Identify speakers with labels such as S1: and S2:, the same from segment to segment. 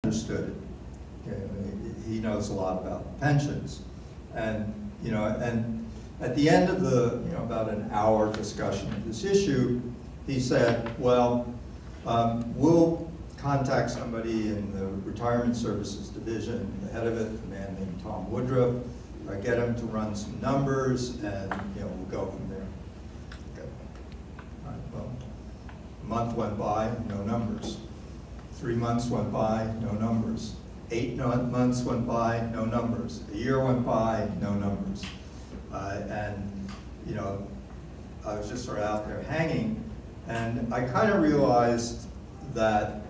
S1: understood it. Okay? I mean, he knows a lot about pensions. And, you know, and at the end of the, you know, about an hour discussion of this issue, he said, well, we'll contact somebody in the Retirement Services Division, the head of it, a man named Tom Woodruff, get him to run some numbers, and, you know, we'll go from there. Okay. All right, well, a month went by, no numbers. 3 months went by, no numbers. 8 months went by, no numbers. A year went by, no numbers. And, you know, I was just sort of out there hanging, and I kind of realized that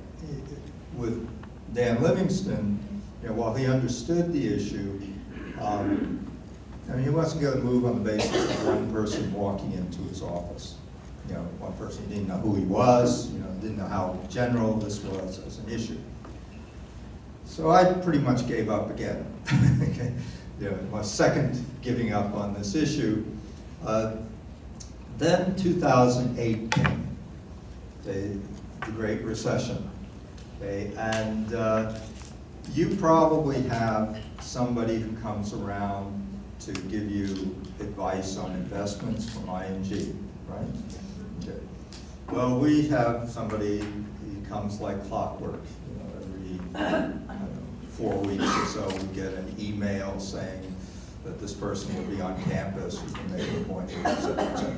S1: with Dan Livingston, you know, while he understood the issue, I mean, he wasn't going to move on the basis of one person walking into his office. You know, one person, he didn't know who he was, you know, didn't know how general this was as an issue. So I pretty much gave up again. Okay. You know, my second giving up on this issue. Then 2008 came, the Great Recession. Okay, and you probably have somebody who comes around to give you advice on investments from ING, right? Okay. Well, we have somebody, he comes like clockwork, you know, every I don't know, 4 weeks or so we get an email saying that this person will be on campus, you can make an appointment, et cetera, et cetera.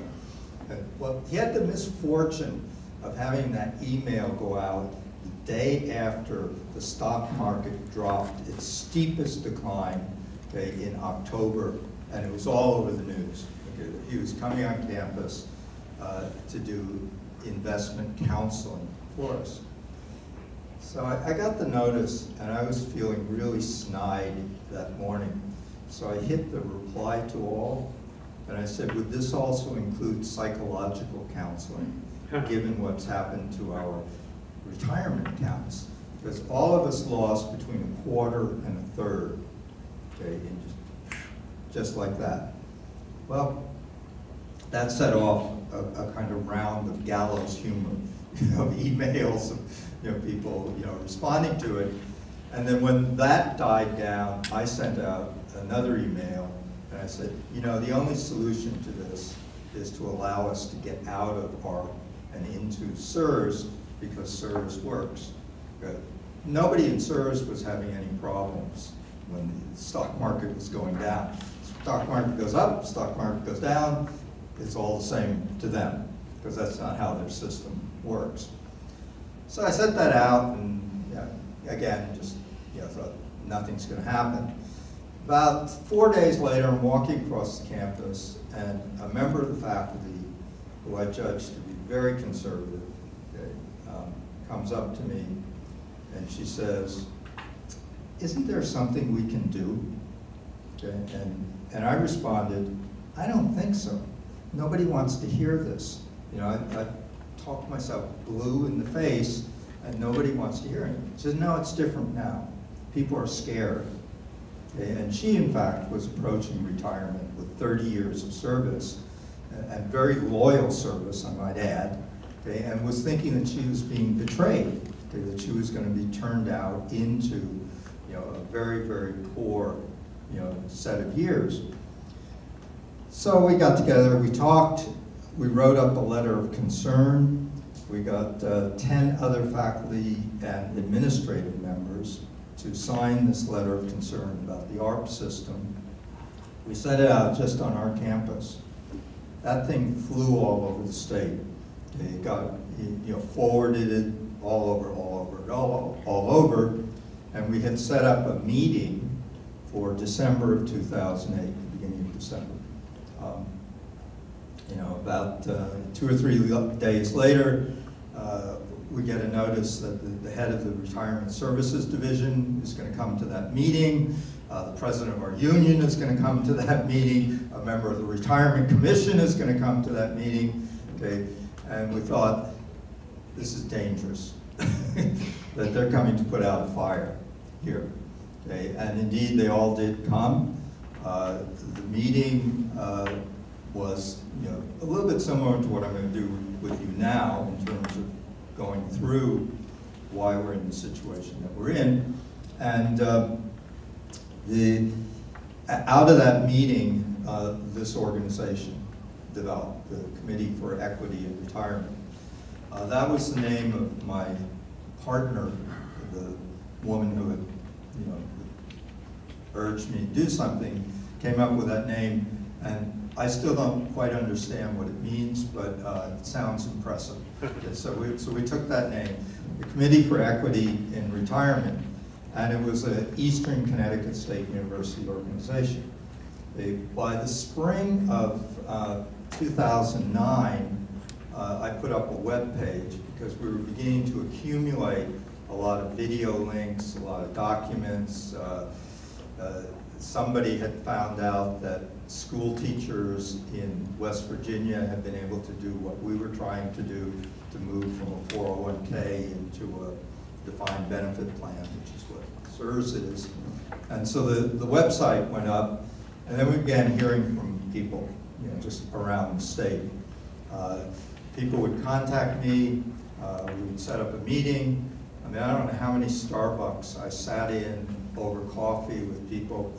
S1: Well, he had the misfortune of having that email go out the day after the stock market dropped its steepest decline, okay, in October, and it was all over the news. Okay, he was coming on campus to do investment counseling for us. So I got the notice, and I was feeling really snide that morning. So I hit the reply to all, and I said, would this also include psychological counseling, given what's happened to our retirement accounts? Because all of us lost between a quarter and a third, okay, in just like that. Well, that set off a kind of round of gallows humor, you know, of emails, of, you know, people, you know, responding to it. And then when that died down, I sent out another email, and I said, you know, the only solution to this is to allow us to get out of ARP and into SERS, because SERS works. Good. Nobody in SERS was having any problems when the stock market was going down. Stock market goes up, stock market goes down, it's all the same to them, because that's not how their system works. So I sent that out, and yeah, again, just, you know, thought nothing's going to happen. About 4 days later, I'm walking across the campus, and a member of the faculty, who I judge to be very conservative, okay, comes up to me, and she says, isn't there something we can do? Okay, and I responded, I don't think so. Nobody wants to hear this. You know, I talked myself blue in the face, and nobody wants to hear it. She says, no, it's different now. People are scared. Okay, and she, in fact, was approaching retirement with 30 years of service, and very loyal service, I might add, okay, and was thinking that she was being betrayed, okay, that she was going to be turned out into, you know, a very, very poor, you know, set of years. So we got together, we talked, we wrote up a letter of concern. We got 10 other faculty and administrative members to sign this letter of concern about the ARP system. We sent it out just on our campus. That thing flew all over the state. It got, you know, forwarded it all over, and we had set up a meeting for December of 2008, the beginning of December. You know, about 2 or 3 days later, we get a notice that the head of the Retirement Services Division is going to come to that meeting. The president of our union is going to come to that meeting. A member of the Retirement Commission is going to come to that meeting. Okay, and we thought, this is dangerous, that they're coming to put out a fire here. Okay, and indeed, they all did come. The meeting was, you know, a little bit similar to what I'm going to do with you now in terms of going through why we're in the situation that we're in. And out of that meeting, this organization developed, the Committee for Equity in Retirement. That was the name of my partner, the woman who had, urged me to do something, came up with that name, and I still don't quite understand what it means, but it sounds impressive. Okay, so we took that name, the Committee for Equity in Retirement, and it was an Eastern Connecticut State University organization. By the spring of 2009, I put up a web page because we were beginning to accumulate a lot of video links, a lot of documents. Somebody had found out that school teachers in West Virginia had been able to do what we were trying to do, to move from a 401k into a defined benefit plan, which is what CSRS is. And so the website went up, and then we began hearing from people, just around the state. People would contact me, we would set up a meeting. I mean, I don't know how many Starbucks I sat in over coffee with people.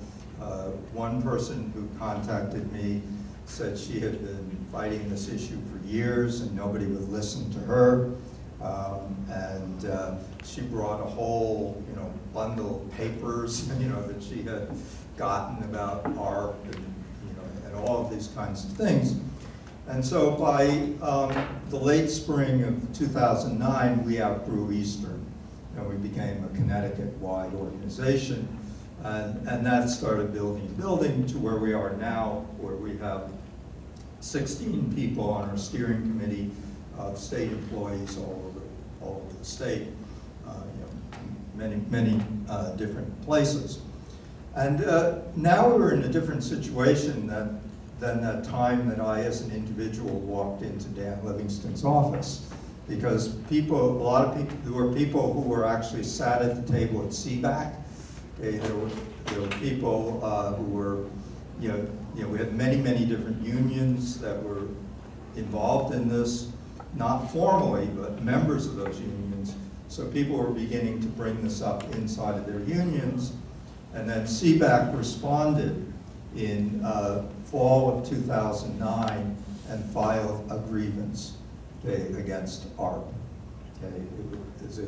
S1: One person who contacted me said she had been fighting this issue for years and nobody would listen to her. And she brought a whole, bundle of papers, that she had gotten about ARP and all of these kinds of things. And so by the late spring of 2009, we outgrew Eastern, and we became a Connecticut-wide organization. And that started building to where we are now, where we have 16 people on our steering committee of state employees all over the state, many different places. And now we're in a different situation than that time that I, as an individual, walked into Dan Livingston's office. Because there were people who were actually sat at the table at CBAC. Okay, there were people who were, we had many different unions that were involved in this, not formally, but members of those unions. So people were beginning to bring this up inside of their unions. And then CBAC responded in fall of 2009 and filed a grievance, okay, against ARP. Okay, it was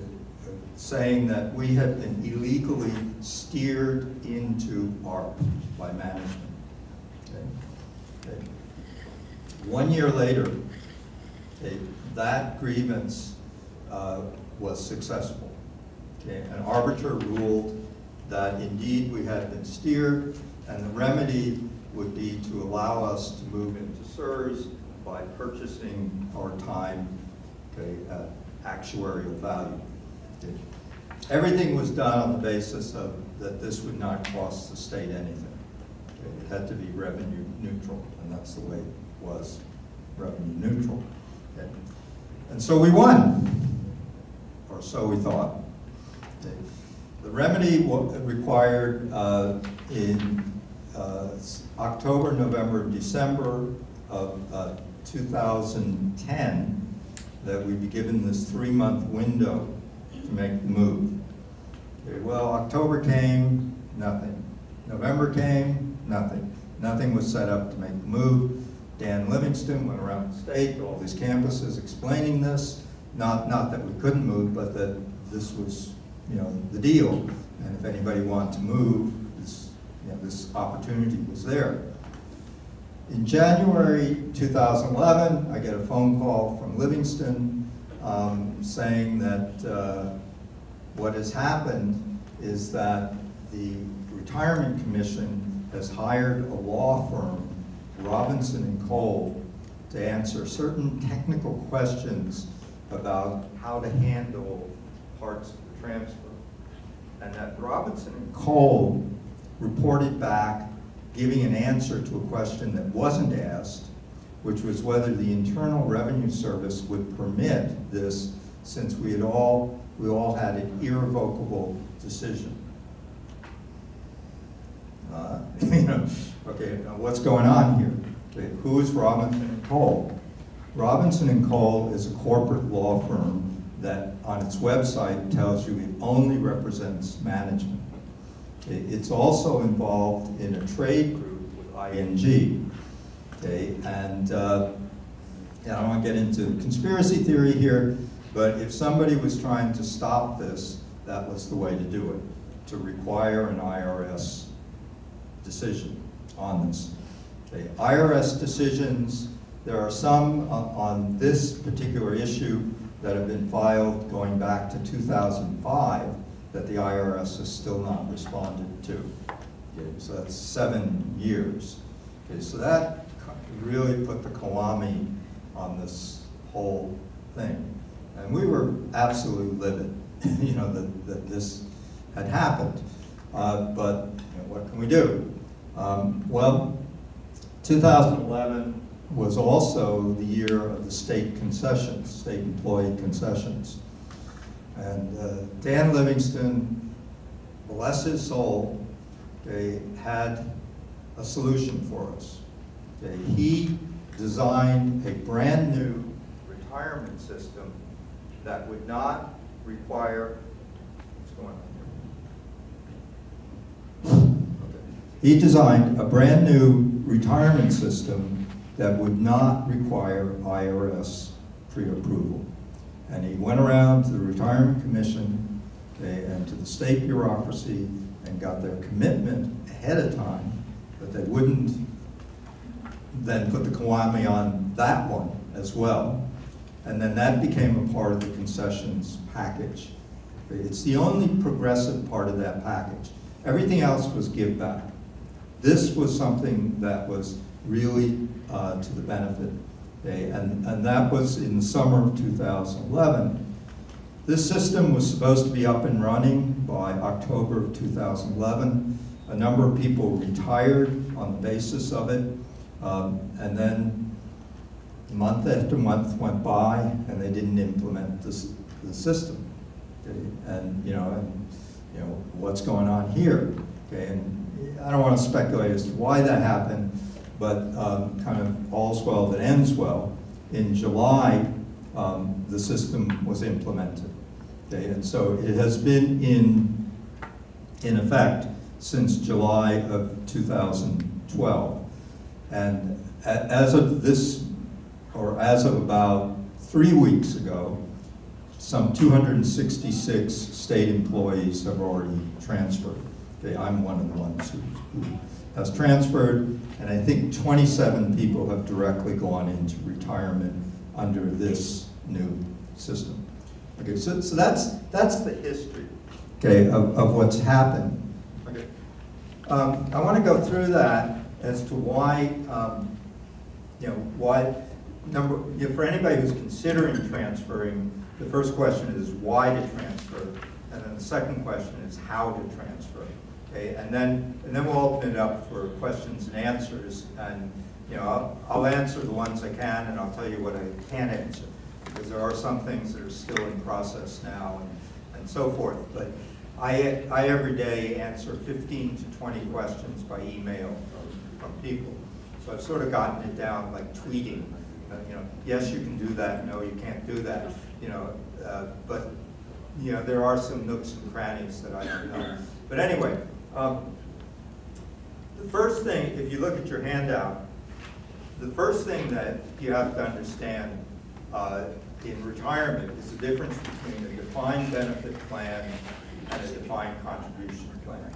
S1: saying that we had been illegally steered into ARP by management. Okay. 1 year later, okay, that grievance was successful. Okay. An arbiter ruled that indeed we had been steered, and the remedy would be to allow us to move into CSRS by purchasing our time, okay, at actuarial value. Okay. Everything was done on the basis of that this would not cost the state anything. Okay. It had to be revenue neutral, and that's the way it was, revenue neutral. Okay. And so we won, or so we thought. Okay. The remedy required in October, November, December of 2010 that we'd be given this 3-month window to make the move. Okay, well, October came, nothing. November came, nothing. Nothing was set up to make the move. Dan Livingston went around the state, all these campuses explaining this, not that we couldn't move, but that this was, the deal. And if anybody wanted to move, this opportunity was there. In January 2011, I get a phone call from Livingston saying that what has happened is that the Retirement Commission has hired a law firm, Robinson & Cole, to answer certain technical questions about how to handle parts of the transfer. And that Robinson & Cole reported back giving an answer to a question that wasn't asked, which was whether the Internal Revenue Service would permit this, since we all had an irrevocable decision. Okay, now what's going on here? Okay, who is Robinson & Cole? Robinson & Cole is a corporate law firm that on its website tells you it only represents management. It's also involved in a trade group with ING. Okay, and I don't want to get into conspiracy theory here, but if somebody was trying to stop this, that was the way to do it, to require an IRS decision on this. Okay, IRS decisions, there are some on this particular issue that have been filed going back to 2005 that the IRS has still not responded to. Okay, so that's 7 years. Okay, so that really put the kiwami on this whole thing. And we were absolutely livid, you know, that this had happened. But you know, what can we do? Well, 2011 was also the year of the state concessions, state employee concessions. And Dan Livingston, bless his soul, okay, had a solution for us. Okay, he designed a brand new retirement system that would not require, what's going on here? Okay. He designed a brand new retirement system that would not require IRS pre-approval. And he went around to the Retirement Commission, okay, and to the state bureaucracy and got their commitment ahead of time that they wouldn't then put the kiwami on that one as well. And then that became a part of the concessions package. It's the only progressive part of that package. Everything else was give back. This was something that was really to the benefit. Okay? And that was in the summer of 2011. This system was supposed to be up and running by October of 2011. A number of people retired on the basis of it. And then month after month went by and they didn't implement the system. Okay? And you know, what's going on here? Okay? And I don't want to speculate as to why that happened, but kind of all's well that ends well. In July, the system was implemented. Okay? And so it has been in effect since July of 2012. And as of this, or as of about 3 weeks ago, some 266 state employees have already transferred. Okay, I'm one of the ones who has transferred, and I think 27 people have directly gone into retirement under this new system. Okay, so that's the history, okay, of what's happened. Okay, I want to go through that as to why, for anybody who's considering transferring, the first question is why to transfer, and then the second question is how to transfer. Okay, and then we'll open it up for questions and answers, and I'll answer the ones I can, and I'll tell you what I can't answer, because there are some things that are still in process now, and so forth. But I every day answer 15 to 20 questions by email from people. So I've sort of gotten it down like tweeting. Yes, you can do that. No, you can't do that. But there are some nooks and crannies that I don't know. But anyway, the first thing, if you look at your handout, the first thing that you have to understand in retirement is the difference between a defined benefit plan and a defined contribution plan.